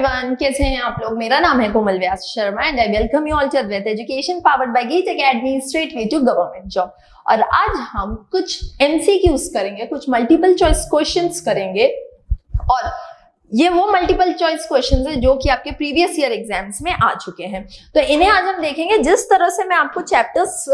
Everyone, कैसे हैं आप लोग। मेरा नाम है Komal Vyas Sharma and I welcome you all to Advait education powered by Geet academy straight way to government job. और आज हम कुछ एमसीक्यूज करेंगे, कुछ मल्टीपल चॉइस क्वेश्चंस करेंगे। और ये वो मल्टीपल चॉइस क्वेश्चंस है जो कि आपके प्रीवियस ईयर एग्जाम्स में आ चुके हैं। तो इन्हें आज हम देखेंगे। जिस तरह से मैं आपको चैप्टर्स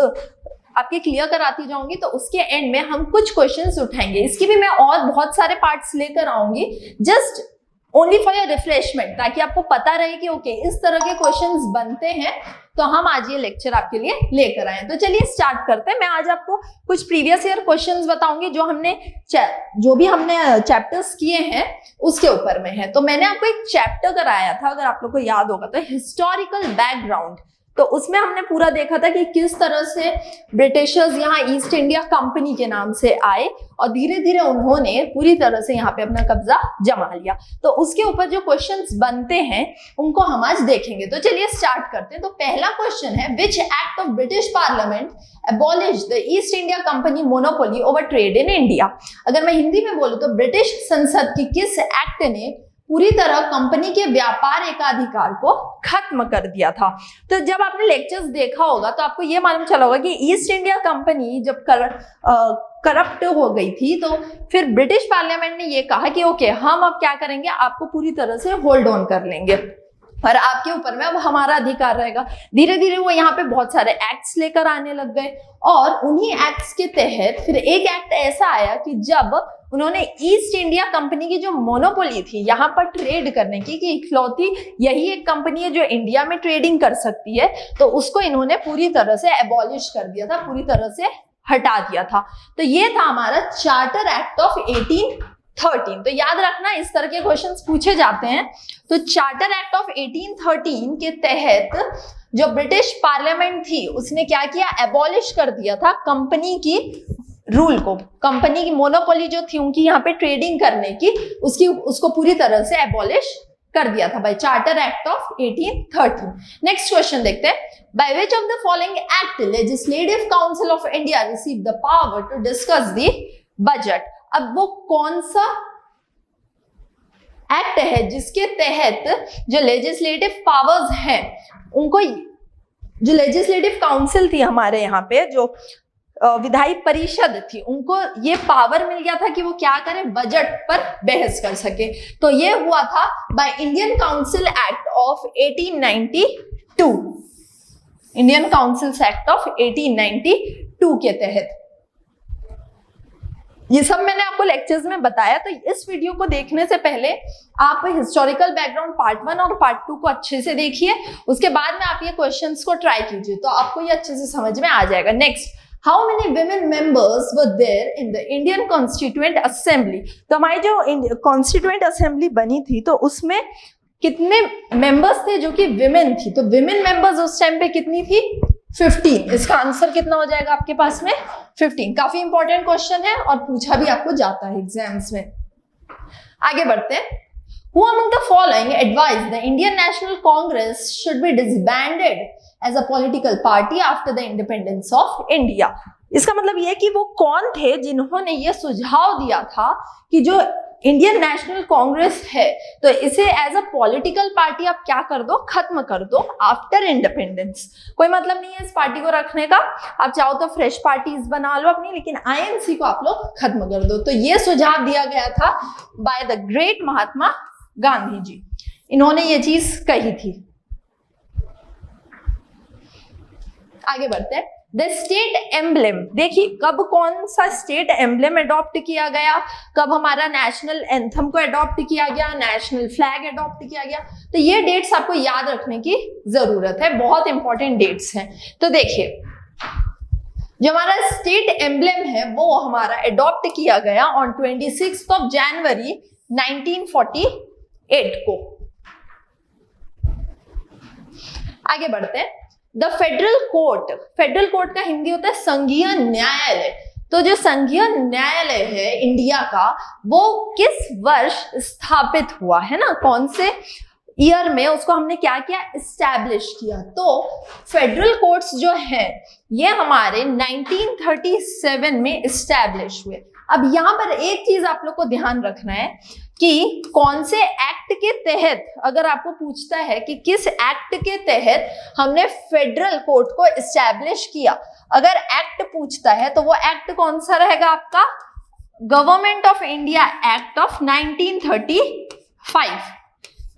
आपके क्लियर कराती जाऊंगी तो उसके एंड में हम कुछ क्वेश्चंस उठाएंगे। इसकी भी मैं और बहुत सारे पार्ट्स लेकर आऊंगी, just only for your refreshment, ताकि आपको पता रहे कि ओके इस तरह के क्वेश्चंस बनते हैं। तो हम आज ये लेक्चर आपके लिए लेकर आए हैं। तो चलिए स्टार्ट करते हैं। मैं आज आपको कुछ प्रीवियस ईयर क्वेश्चंस बताऊंगी जो भी हमने चैप्टर्स किए हैं उसके ऊपर में है। तो मैंने आपको एक चैप्टर कराया था, अगर आप लोग को याद होगा तो, हिस्टोरिकल बैकग्राउंड। तो उसमें हमने पूरा देखा था कि किस तरह से ब्रिटिशर्स यहाँ ईस्ट इंडिया कंपनी के नाम से आए और धीरे धीरे उन्होंने पूरी तरह से यहाँ पे अपना कब्जा जमा लिया। तो उसके ऊपर जो क्वेश्चंस बनते हैं उनको हम आज देखेंगे। तो चलिए स्टार्ट करते हैं। तो पहला क्वेश्चन है, which act of British parliament abolished the east India company monopoly over trade in India. अगर मैं हिंदी में बोलूं तो ब्रिटिश संसद की किस एक्ट ने पूरी तरह कंपनी के व्यापार एकाधिकार को खत्म कर दिया था। तो जब आपने लेक्चर्स देखा होगा तो आपको ये मालूम चला होगा कि ईस्ट इंडिया कंपनी जब करप्ट हो गई थी तो फिर ब्रिटिश पार्लियामेंट ने ये कहा कि ओके हम अब क्या करेंगे, आपको पूरी तरह से होल्ड ऑन कर लेंगे और आपके ऊपर में अब हमारा अधिकार रहेगा। धीरे धीरे वो यहाँ पे बहुत सारे एक्ट्स लेकर आने लग गए और उन्हीं एक्ट्स के तहत फिर एक एक्ट ऐसा आया कि जब उन्होंने ईस्ट इंडिया कंपनी की जो मोनोपोली थी यहाँ पर ट्रेड करने की, कि इकलौती यही एक कंपनी है जो इंडिया में ट्रेडिंग कर सकती है, तो उसको इन्होंने पूरी तरह से एबॉलिश कर दिया था, पूरी तरह से हटा दिया था। तो ये था हमारा चार्टर एक्ट ऑफ 1813। तो याद रखना इस तरह के क्वेश्चंस पूछे जाते हैं। तो चार्टर एक्ट ऑफ 1813 के तहत जो ब्रिटिश पार्लियामेंट थी उसने क्या किया, एबॉलिश कर दिया था कंपनी की रूल को। कंपनी की मोनोपोली जो थी उनकी यहाँ पे ट्रेडिंग करने की, उसको पूरी तरह से एबॉलिश कर दिया था by charter act of 1813। Next question देखते हैं, by which of the following act legislative council of India receive the power to discuss the budget. अब वो कौन सा एक्ट है जिसके तहत जो लेजिस्लेटिव पावर्स हैं उनको, जो लेजिस्लेटिव काउंसिल थी हमारे यहाँ पे, जो विधायी परिषद थी, उनको ये पावर मिल गया था कि वो क्या करें, बजट पर बहस कर सके। तो ये हुआ था by Indian council act of 1892, Indian council act of 1892 के तहत। ये सब मैंने आपको लेक्चर्स में बताया। तो इस वीडियो को देखने से पहले आप हिस्टोरिकल बैकग्राउंड पार्ट 1 और पार्ट 2 को अच्छे से देखिए, उसके बाद में आप ये क्वेश्चंस को ट्राई कीजिए तो आपको ये अच्छे से समझ में आ जाएगा। Next, how many women members were there in the Indian Constituent Assembly। तो हमारी जो कॉन्स्टिट्यूएंट असेंबली बनी थी तो उसमें कितने मेंबर्स थे जो कि विमेन थी। तो विमेन मेंबर्स उस टाइम पे कितनी थी, 15। इसका आंसर कितना हो जाएगा आपके पास में, 15। काफी इंपॉर्टेंट क्वेश्चन है और पूछा भी आपको जाता है एग्जाम्स में। आगे बढ़ते हैं। Who among the following advised the Indian National Congress should be disbanded as a political party after the independence of India? इसका मतलब ये कि वो कौन थे जिन्होंने ये सुझाव दिया था कि जो इंडियन नेशनल कांग्रेस है तो इसे एज अ पॉलिटिकल पार्टी आप क्या कर दो, खत्म कर दो आफ्टर इंडिपेंडेंस। कोई मतलब नहीं है इस पार्टी को रखने का, आप चाहो तो फ्रेश पार्टीज बना लो अपनी, लेकिन आईएनसी को आप लोग खत्म कर दो। तो ये सुझाव दिया गया था by the great Mahatma Gandhi ji, इन्होंने ये चीज कही थी। आगे बढ़ते हैं। द स्टेट एम्ब्लेम, देखिए कब कौन सा स्टेट एम्ब्लेम अडॉप्ट किया गया, कब हमारा नेशनल एंथम को अडॉप्ट किया गया, नेशनल फ्लैग अडॉप्ट किया गया। तो ये डेट्स आपको याद रखने की जरूरत है, बहुत इंपॉर्टेंट डेट्स हैं। तो देखिए जो हमारा स्टेट एम्ब्लेम है वो हमारा अडॉप्ट किया गया ऑन 26 ऑफ जनवरी 1948 को। आगे बढ़ते हैं। The federal court, federal court का हिंदी होता है संघीय न्यायालय। तो जो संघीय न्यायालय है इंडिया का वो किस वर्ष स्थापित हुआ है ना, कौन से ईयर में उसको हमने क्या किया, एस्टैब्लिश किया। तो फेडरल कोर्ट्स जो है ये हमारे 1937 में एस्टैब्लिश हुए। अब यहाँ पर एक चीज आप लोग को ध्यान रखना है कि कौन से एक्ट के तहत, अगर आपको पूछता है कि किस एक्ट के तहत हमने फेडरल कोर्ट को एस्टैब्लिश किया, अगर एक्ट पूछता है तो वो एक्ट कौन सा रहेगा आपका? Government of India act of 1935।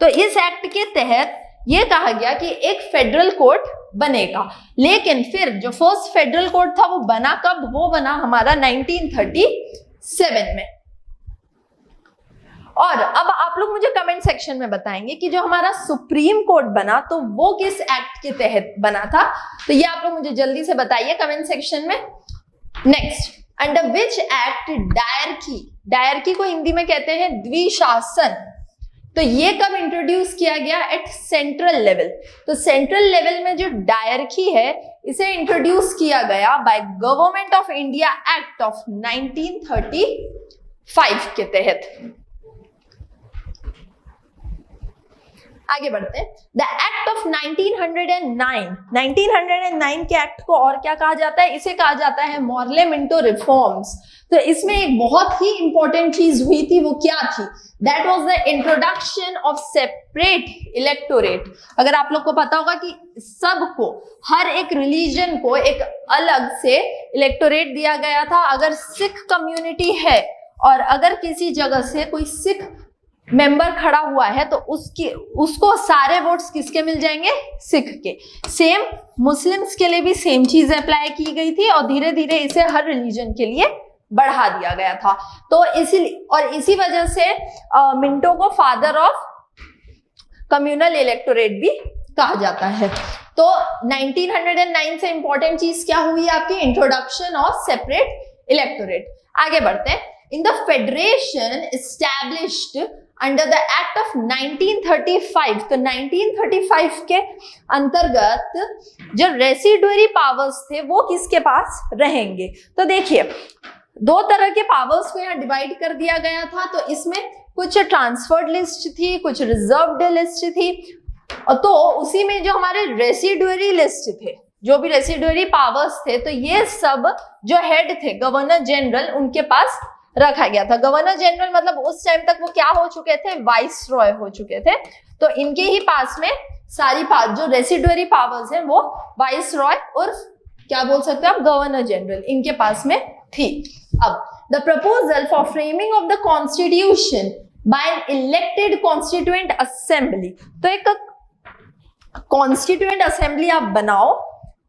तो इस एक्ट के तहत ये कहा गया कि एक फेडरल कोर्ट बनेगा, लेकिन फिर जो फर्स्ट फेडरल कोर्ट था वो बना कब? वो बना हमारा 1937 में। और अब आप लोग मुझे कमेंट सेक्शन में बताएंगे कि जो हमारा सुप्रीम कोर्ट बना तो वो किस एक्ट के तहत बना था, तो ये आप लोग मुझे जल्दी से बताइए कमेंट सेक्शन में। Next, under which act dyarchy को हिंदी में कहते हैं द्विशासन, तो ये कब इंट्रोड्यूस किया गया? At central level. तो सेंट्रल लेवल में जो डायरकी है इसे इंट्रोड्यूस किया गया by government of India act of 1935 के तहत। आगे बढ़ते हैं। द एक्ट ऑफ 1909 के एक्ट को और क्या कहा जाता है? इसे कहा जाता है मॉर्ले मिंटो रिफॉर्म्स। तो इसमें एक बहुत ही इंपॉर्टेंट चीज हुई थी, वो क्या थी? That was the introduction of separate electorate. अगर आप लोग को पता होगा कि सबको, हर एक रिलीजन को एक अलग से इलेक्टोरेट दिया गया था। अगर सिख कम्युनिटी है और अगर किसी जगह से कोई सिख मेंबर खड़ा हुआ है तो उसको सारे वोट्स किसके मिल जाएंगे? सिख के। सेम मुस्लिम्स के लिए भी सेम चीज अप्लाई की गई थी और धीरे धीरे इसे हर रिलीजन के लिए बढ़ा दिया गया था। तो इसी वजह से मिंटो को फादर ऑफ कम्युनल इलेक्टोरेट भी कहा जाता है। तो 1909 से इंपॉर्टेंट चीज क्या हुई आपकी? Introduction of separate electorate. आगे बढ़ते हैं। In the federation established under the act of 1935, तो 1935 के अंतर्गत जो रेसिडुअरी पावर्स थे वो किसके पास रहेंगे? तो देखिए, दो तरह के पावर्स को यहाँ डिवाइड कर दिया गया था। तो इसमें कुछ ट्रांसफर्ड लिस्ट थी, कुछ रिजर्व्ड लिस्ट थी। तो उसी में जो हमारे रेसिडुअरी लिस्ट थे, जो भी रेसिडुअरी पावर्स थे, तो ये सब जो हेड थे गवर्नर जनरल, उनके पास रखा गया था। गवर्नर जनरल मतलब उस टाइम तक वो क्या हो चुके थे? वाइस रॉय हो चुके थे। तो इनके ही पास में सारी जो रेसिडुअरी पावर्स हैं वो वाइस रॉय और क्या बोल सकते हैं आप? गवर्नर जनरल, इनके पास में थी। अब the proposal for framing of the constitution bye an elected constituent assembly, तो एक कॉन्स्टिट्यूएंट असेंबली आप बनाओ,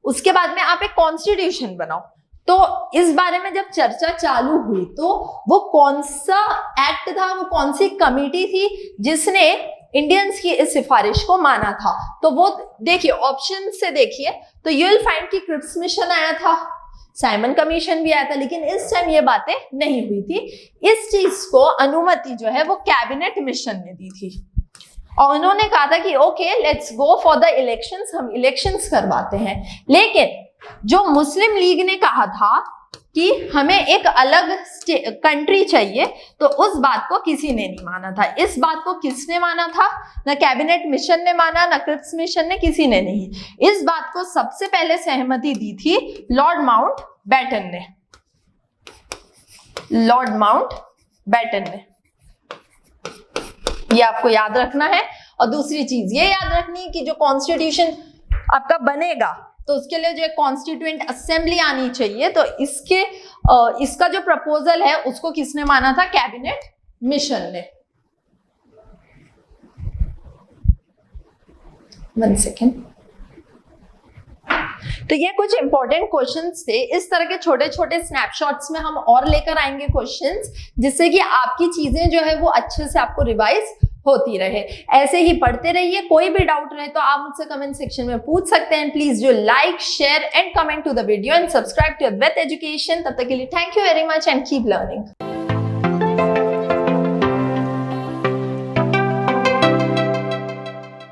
उसके बाद में आप एक कॉन्स्टिट्यूशन बनाओ। तो इस बारे में जब चर्चा चालू हुई तो वो कौन सा एक्ट था, वो कौन सी कमिटी थी जिसने इंडियंस की इस सिफारिश को माना था? तो वो देखिए, ऑप्शन से देखिए तो यू विल फाइंड कि क्रिप्स मिशन आया था, साइमन कमीशन भी आया था, लेकिन इस टाइम ये बातें नहीं हुई थी। इस चीज को अनुमति जो है वो कैबिनेट मिशन ने दी थी और उन्होंने कहा था कि okay let's go for the elections, हम इलेक्शंस करवाते हैं। लेकिन जो मुस्लिम लीग ने कहा था कि हमें एक अलग कंट्री चाहिए, तो उस बात को किसी ने नहीं माना था। इस बात को किसने माना था? ना कैबिनेट मिशन ने माना, ना क्रिप्स मिशन ने, किसी ने नहीं। इस बात को सबसे पहले सहमति दी थी लॉर्ड माउंटबेटन ने। लॉर्ड माउंटबेटन ने, ये आपको याद रखना है। और दूसरी चीज ये याद रखनी है कि जो कॉन्स्टिट्यूशन आपका बनेगा तो उसके लिए जो कॉन्स्टिट्यूएंट असेंबली आनी चाहिए, तो इसका जो प्रपोजल है उसको किसने माना था? कैबिनेट मिशन ने। 1 सेकेंड। तो ये कुछ इंपॉर्टेंट क्वेश्चंस थे। इस तरह के छोटे छोटे स्नैपशॉट्स में हम और लेकर आएंगे क्वेश्चंस, जिससे कि आपकी चीजें जो है वो अच्छे से आपको रिवाइज होती रहे। ऐसे ही पढ़ते रहिए। कोई भी डाउट रहे तो आप मुझसे कमेंट सेक्शन में पूछ सकते हैं। Please do like, share and comment to the video and subscribe to Advait education. तब तक के लिए thank you very much and keep learning.